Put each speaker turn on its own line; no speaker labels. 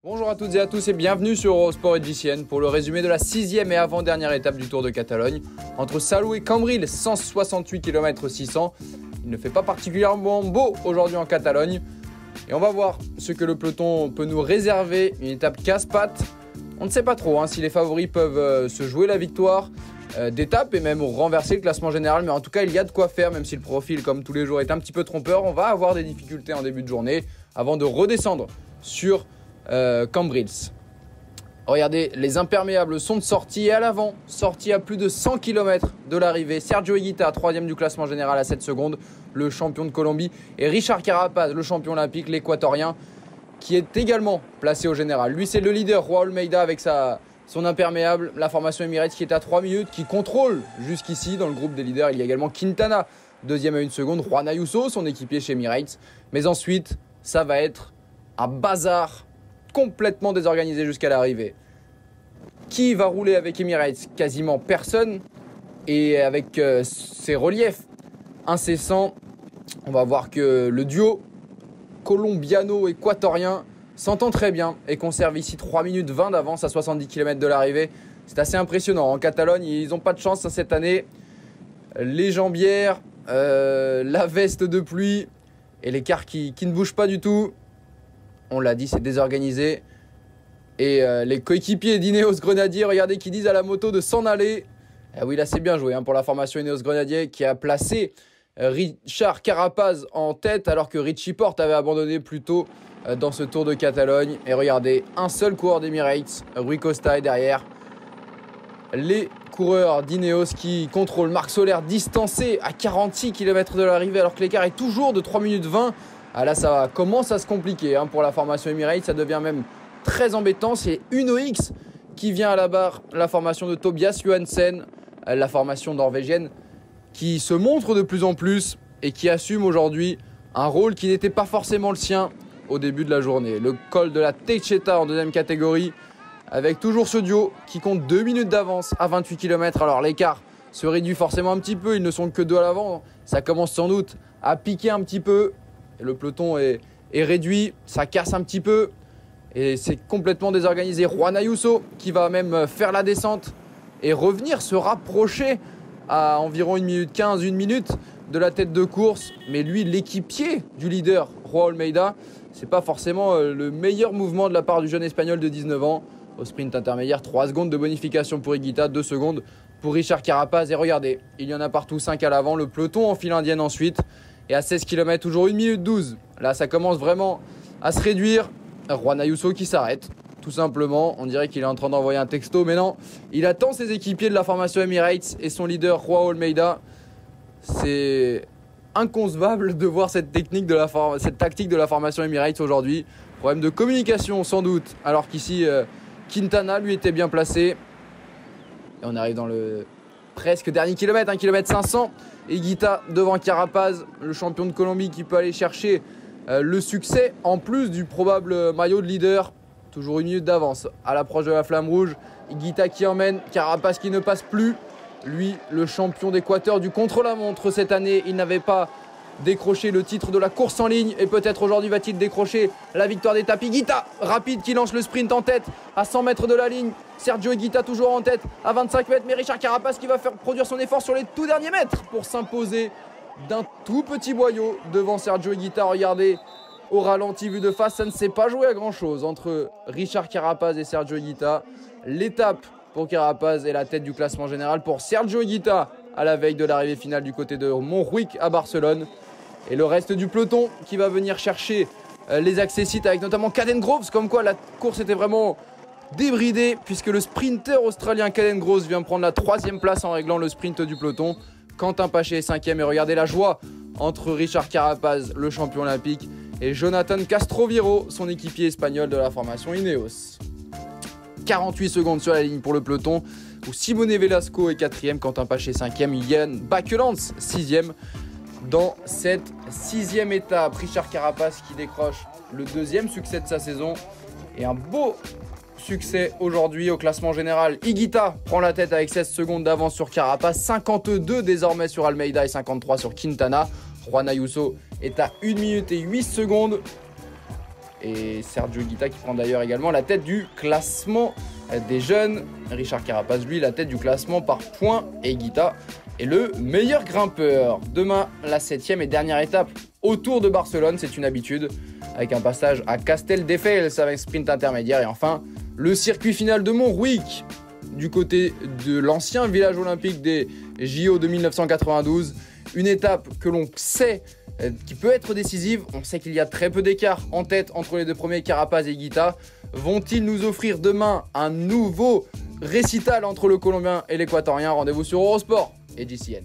Bonjour à toutes et à tous et bienvenue sur Eurosport EGCN pour le résumé de la 6e et avant-dernière étape du Tour de Catalogne. Entre Salou et Cambrils, 168 km 600. Il ne fait pas particulièrement beau aujourd'hui en Catalogne. Et on va voir ce que le peloton peut nous réserver. Une étape casse-pattes. On ne sait pas trop si les favoris peuvent se jouer la victoire d'étape et même renverser le classement général. Mais en tout cas, il y a de quoi faire, même si le profil, comme tous les jours, est un petit peu trompeur. On va avoir des difficultés en début de journée avant de redescendre sur Cambrils. Regardez, les imperméables sont de sortie et à l'avant, sortie à plus de 100 km de l'arrivée. Sergio Higuita, 3e du classement général à 7 secondes, le champion de Colombie. Et Richard Carapaz, le champion olympique, l'équatorien, qui est également placé au général. Lui, c'est le leader, Juan Almeida, avec son imperméable. La formation Emirates qui est à 3 minutes, qui contrôle jusqu'ici dans le groupe des leaders. Il y a également Quintana, 2e à 1 seconde. Juan Ayuso, son équipier chez Emirates. Mais ensuite, ça va être un bazar complètement désorganisé jusqu'à l'arrivée. Qui va rouler avec Emirates? Quasiment personne. Et avec ces reliefs incessants, on va voir que le duo colombiano-équatorien s'entend très bien et conserve ici 3 minutes 20 d'avance à 70 km de l'arrivée. C'est assez impressionnant. En Catalogne, ils n'ont pas de chance cette année. Les jambières, la veste de pluie et l'écart qui ne bouge pas du tout. On l'a dit, c'est désorganisé. Et les coéquipiers d'Ineos Grenadier, regardez, qui disent à la moto de s'en aller. Ah oui, là, c'est bien joué pour la formation Ineos Grenadier qui a placé Richard Carapaz en tête alors que Richie Porte avait abandonné plus tôt dans ce Tour de Catalogne. Et regardez, un seul coureur d'Emirates, Rui Costa, est derrière. Les coureurs d'Ineos qui contrôlent Marc Soler distancé à 46 km de l'arrivée alors que l'écart est toujours de 3 minutes 20. Ah là, ça commence à se compliquer pour la formation Emirates. Ça devient même très embêtant. C'est UnoX qui vient à la barre. La formation de Tobias Johansen, la formation norvégienne, qui se montre de plus en plus et qui assume aujourd'hui un rôle qui n'était pas forcément le sien au début de la journée. Le col de la Techeta en 2e catégorie, avec toujours ce duo qui compte 2 minutes d'avance à 28 km. Alors l'écart se réduit forcément un petit peu. Ils ne sont que 2 à l'avant. Ça commence sans doute à piquer un petit peu. Le peloton est réduit, ça casse un petit peu et c'est complètement désorganisé. Juan Ayuso qui va même faire la descente et revenir se rapprocher à environ 1 minute 15, 1 minute de la tête de course. Mais lui, l'équipier du leader, Juan Almeida, c'est pas forcément le meilleur mouvement de la part du jeune espagnol de 19 ans. Au sprint intermédiaire, 3 secondes de bonification pour Higuita, 2 secondes pour Richard Carapaz. Et regardez, il y en a partout, 5 à l'avant, le peloton en file indienne ensuite. Et à 16 km, toujours 1 minute 12. Là, ça commence vraiment à se réduire. Juan Ayuso qui s'arrête, tout simplement. On dirait qu'il est en train d'envoyer un texto, mais non. Il attend ses équipiers de la formation Emirates et son leader, Juan Almeida. C'est inconcevable de voir cette tactique de la formation Emirates aujourd'hui. Problème de communication, sans doute. Alors qu'ici, Quintana, lui, était bien placé. Et on arrive dans le presque dernier kilomètre, 1 km 500. Higuita devant Carapaz, le champion de Colombie qui peut aller chercher le succès en plus du probable maillot de leader. Toujours 1 minute d'avance à l'approche de la flamme rouge. Higuita qui emmène, Carapaz qui ne passe plus. Lui, le champion d'Équateur du contre-la-montre cette année, il n'avait pas décroché le titre de la course en ligne et peut-être aujourd'hui va-t-il décrocher la victoire d'étape. Higuita, rapide, qui lance le sprint en tête à 100 mètres de la ligne. Sergio Higuita toujours en tête à 25 mètres, mais Richard Carapaz qui va faire produire son effort sur les tout derniers mètres pour s'imposer d'un tout petit boyau devant Sergio Higuita. Regardez, au ralenti vu de face, ça ne s'est pas joué à grand chose entre Richard Carapaz et Sergio Higuita. L'étape pour Carapaz et la tête du classement général pour Sergio Higuita à la veille de l'arrivée finale du côté de Montjuic à Barcelone. Et le reste du peloton qui va venir chercher les accessites avec notamment Caden Groves, comme quoi la course était vraiment débridée puisque le sprinter australien Caden Groves vient prendre la 3e place en réglant le sprint du peloton. Quentin Paché est 5e et regardez la joie entre Richard Carapaz, le champion olympique, et Jonathan Castroviro, son équipier espagnol de la formation Ineos. 48 secondes sur la ligne pour le peloton où Simone Velasco est 4e, Quentin Paché 5e, Yann Bakelans 6e. Dans cette 6e étape, Richard Carapaz qui décroche le 2e succès de sa saison et un beau succès aujourd'hui au classement général. Higuita prend la tête avec 16 secondes d'avance sur Carapaz, 52 désormais sur Almeida et 53 sur Quintana. Juan Ayuso est à 1 minute et 8 secondes. et Sergio Higuita qui prend d'ailleurs également la tête du classement des jeunes. Richard Carapaz, lui, la tête du classement par points, et Higuita est le meilleur grimpeur. Demain, la 7e et dernière étape au Tour de Barcelone, c'est une habitude, avec un passage à Castelldefels avec sprint intermédiaire. Et enfin, le circuit final de Montrouic, du côté de l'ancien village olympique des JO de 1992. Une étape que l'on sait qui peut être décisive. On sait qu'il y a très peu d'écart en tête entre les deux premiers, Carapaz et Higuita. Vont-ils nous offrir demain un nouveau récital entre le Colombien et l'Équatorien? Rendez-vous sur Eurosport et GCN.